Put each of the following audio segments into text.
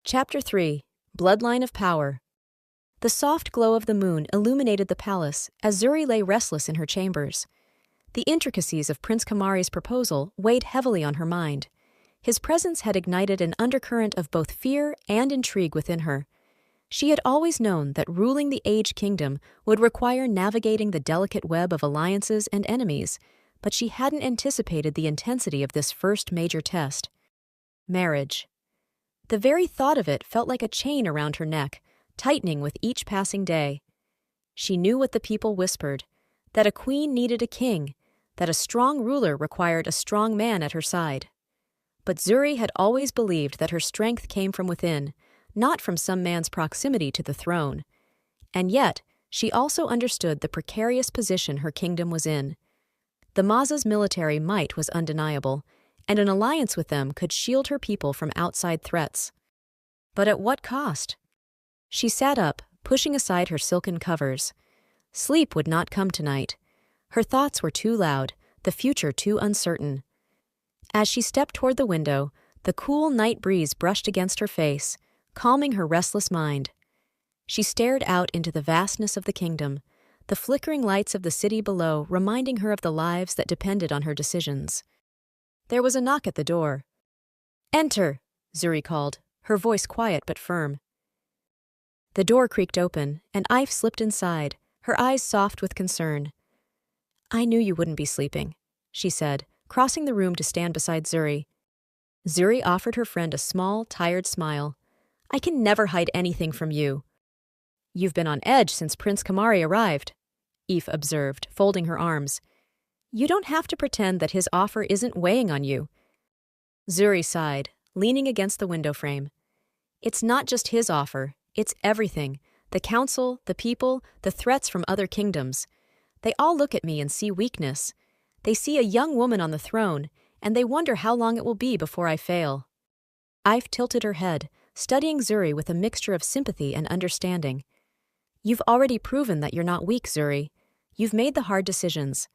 Chapter 3 Bloodline of Power. The soft glow of the moon illuminated the palace as Zuri lay restless in her chambers. The intricacies of Prince Kamari's proposal weighed heavily on her mind. His presence had ignited an undercurrent of both fear and intrigue within her. She had always known that ruling the Age Kingdom would require navigating the delicate web of alliances and enemies, but she hadn't anticipated the intensity of this first major test. Marriage. The very thought of it felt like a chain around her neck, tightening with each passing day. She knew what the people whispered, that a queen needed a king, that a strong ruler required a strong man at her side. But Zuri had always believed that her strength came from within, not from some man's proximity to the throne. And yet, she also understood the precarious position her kingdom was in. The Maza's military might was undeniable, and an alliance with them could shield her people from outside threats. But at what cost? She sat up, pushing aside her silken covers. Sleep would not come tonight. Her thoughts were too loud, the future too uncertain. As she stepped toward the window, the cool night breeze brushed against her face, calming her restless mind. She stared out into the vastness of the kingdom, the flickering lights of the city below reminding her of the lives that depended on her decisions. There was a knock at the door. "Enter," Zuri called, her voice quiet but firm. The door creaked open, and Ife slipped inside, her eyes soft with concern. "I knew you wouldn't be sleeping," she said, crossing the room to stand beside Zuri. Zuri offered her friend a small, tired smile. "I can never hide anything from you." "You've been on edge since Prince Kamari arrived," Ife observed, folding her arms. "You don't have to pretend that his offer isn't weighing on you." Zuri sighed, leaning against the window frame. "It's not just his offer, it's everything. The council, the people, the threats from other kingdoms. They all look at me and see weakness. They see a young woman on the throne, and they wonder how long it will be before I fail." Ife tilted her head, studying Zuri with a mixture of sympathy and understanding. "You've already proven that you're not weak, Zuri. You've made the hard decisions.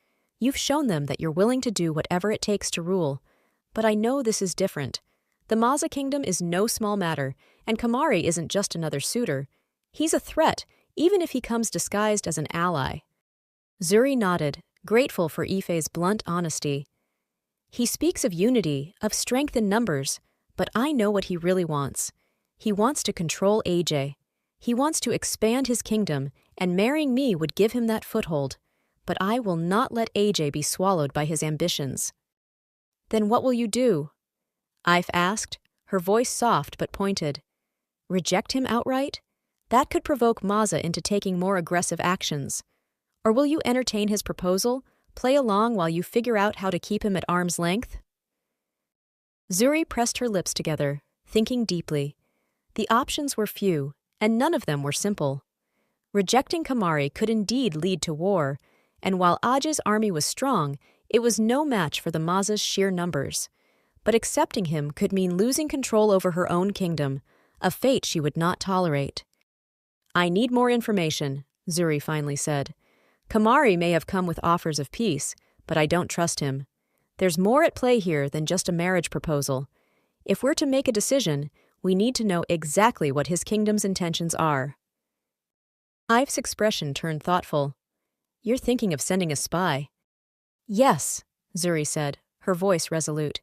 You've shown them that you're willing to do whatever it takes to rule. But I know this is different. The Maza Kingdom is no small matter, and Kamari isn't just another suitor. He's a threat, even if he comes disguised as an ally." Zuri nodded, grateful for Ife's blunt honesty. "He speaks of unity, of strength in numbers, but I know what he really wants. He wants to control AJ. He wants to expand his kingdom, and marrying me would give him that foothold. But I will not let AJ be swallowed by his ambitions." "Then what will you do?" Ife asked, her voice soft but pointed. "Reject him outright? That could provoke Maza into taking more aggressive actions. Or will you entertain his proposal, play along while you figure out how to keep him at arm's length?" Zuri pressed her lips together, thinking deeply. The options were few, and none of them were simple. Rejecting Kamari could indeed lead to war, and while Aj's army was strong, it was no match for the Maza's sheer numbers. But accepting him could mean losing control over her own kingdom, a fate she would not tolerate. "I need more information," Zuri finally said. "Kamari may have come with offers of peace, but I don't trust him. There's more at play here than just a marriage proposal. If we're to make a decision, we need to know exactly what his kingdom's intentions are." Ife's expression turned thoughtful. "You're thinking of sending a spy." "Yes," Zuri said, her voice resolute.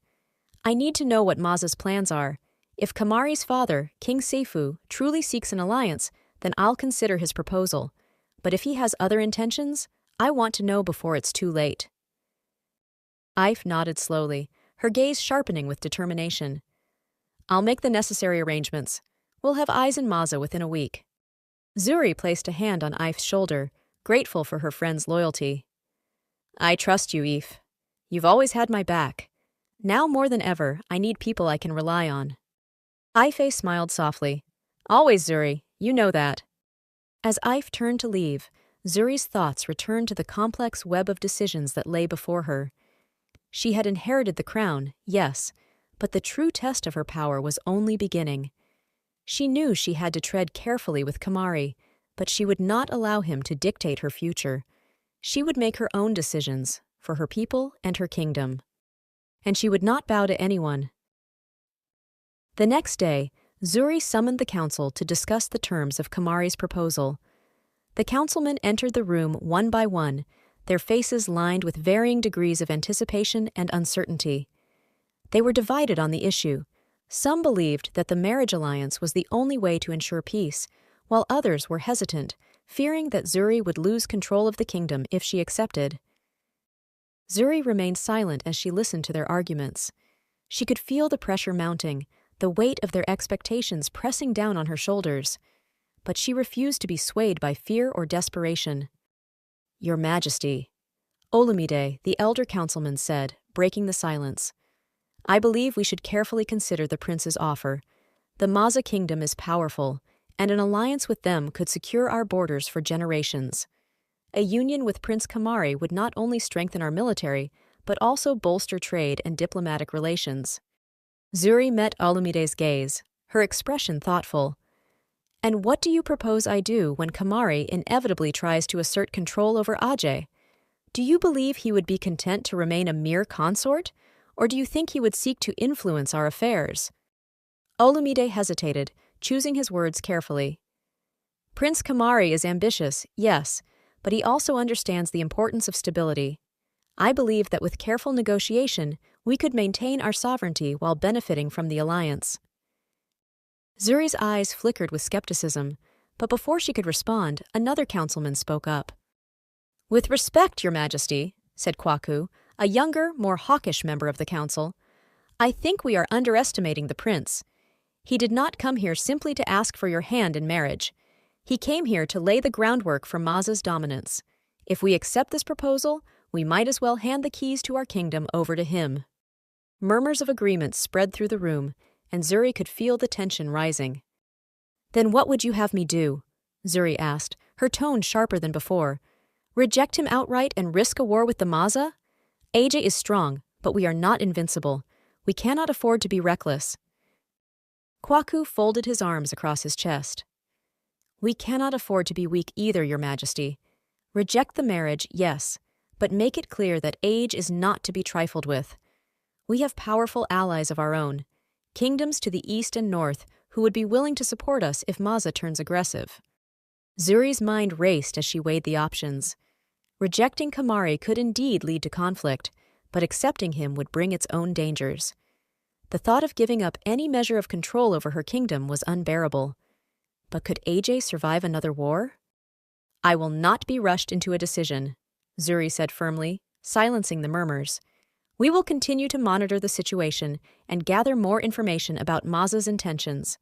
"I need to know what Maza's plans are. If Kamari's father, King Seifu, truly seeks an alliance, then I'll consider his proposal. But if he has other intentions, I want to know before it's too late." Ife nodded slowly, her gaze sharpening with determination. "I'll make the necessary arrangements. We'll have eyes in Maza within a week." Zuri placed a hand on Ife's shoulder, grateful for her friend's loyalty. "I trust you, Ife. You've always had my back. Now more than ever, I need people I can rely on." Ife smiled softly. "Always, Zuri. You know that." As Ife turned to leave, Zuri's thoughts returned to the complex web of decisions that lay before her. She had inherited the crown, yes, but the true test of her power was only beginning. She knew she had to tread carefully with Kamari, but she would not allow him to dictate her future. She would make her own decisions, for her people and her kingdom. And she would not bow to anyone. The next day, Zuri summoned the council to discuss the terms of Kamari's proposal. The councilmen entered the room one by one, their faces lined with varying degrees of anticipation and uncertainty. They were divided on the issue. Some believed that the marriage alliance was the only way to ensure peace, while others were hesitant, fearing that Zuri would lose control of the kingdom if she accepted. Zuri remained silent as she listened to their arguments. She could feel the pressure mounting, the weight of their expectations pressing down on her shoulders. But she refused to be swayed by fear or desperation. "Your Majesty," Olumide, the elder councilman, said, breaking the silence, "I believe we should carefully consider the prince's offer. The Maza kingdom is powerful, and an alliance with them could secure our borders for generations. A union with Prince Kamari would not only strengthen our military, but also bolster trade and diplomatic relations." Zuri met Olumide's gaze, her expression thoughtful. "And what do you propose I do when Kamari inevitably tries to assert control over Ajay? Do you believe he would be content to remain a mere consort, or do you think he would seek to influence our affairs?" Olumide hesitated, choosing his words carefully. "Prince Kamari is ambitious, yes, but he also understands the importance of stability. I believe that with careful negotiation, we could maintain our sovereignty while benefiting from the alliance." Zuri's eyes flickered with skepticism, but before she could respond, another councilman spoke up. "With respect, Your Majesty," said Kwaku, a younger, more hawkish member of the council, "I think we are underestimating the prince. He did not come here simply to ask for your hand in marriage. He came here to lay the groundwork for Maza's dominance. If we accept this proposal, we might as well hand the keys to our kingdom over to him." Murmurs of agreement spread through the room, and Zuri could feel the tension rising. "Then what would you have me do?" Zuri asked, her tone sharper than before. "Reject him outright and risk a war with the Maza? Ajay is strong, but we are not invincible. We cannot afford to be reckless." Kwaku folded his arms across his chest. "We cannot afford to be weak either, Your Majesty. Reject the marriage, yes, but make it clear that age is not to be trifled with. We have powerful allies of our own, kingdoms to the east and north who would be willing to support us if Maza turns aggressive." Zuri's mind raced as she weighed the options. Rejecting Kamari could indeed lead to conflict, but accepting him would bring its own dangers. The thought of giving up any measure of control over her kingdom was unbearable. But could Ajay survive another war? "I will not be rushed into a decision," Zuri said firmly, silencing the murmurs. "We will continue to monitor the situation and gather more information about Maza's intentions.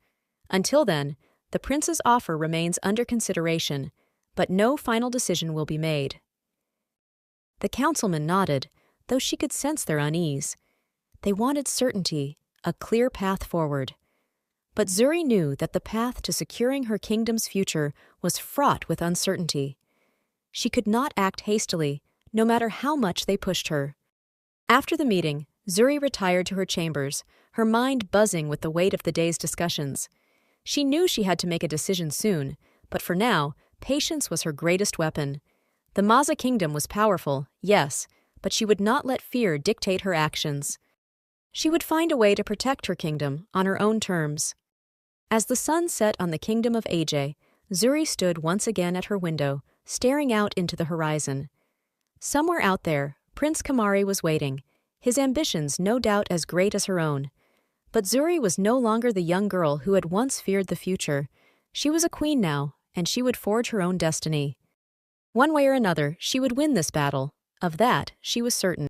Until then, the prince's offer remains under consideration, but no final decision will be made." The councilman nodded, though she could sense their unease. They wanted certainty, a clear path forward. But Zuri knew that the path to securing her kingdom's future was fraught with uncertainty. She could not act hastily, no matter how much they pushed her. After the meeting, Zuri retired to her chambers, her mind buzzing with the weight of the day's discussions. She knew she had to make a decision soon, but for now, patience was her greatest weapon. The Maza kingdom was powerful, yes, but she would not let fear dictate her actions. She would find a way to protect her kingdom on her own terms. As the sun set on the kingdom of Ajay, Zuri stood once again at her window, staring out into the horizon. Somewhere out there, Prince Kamari was waiting, his ambitions no doubt as great as her own. But Zuri was no longer the young girl who had once feared the future. She was a queen now, and she would forge her own destiny. One way or another, she would win this battle. Of that, she was certain.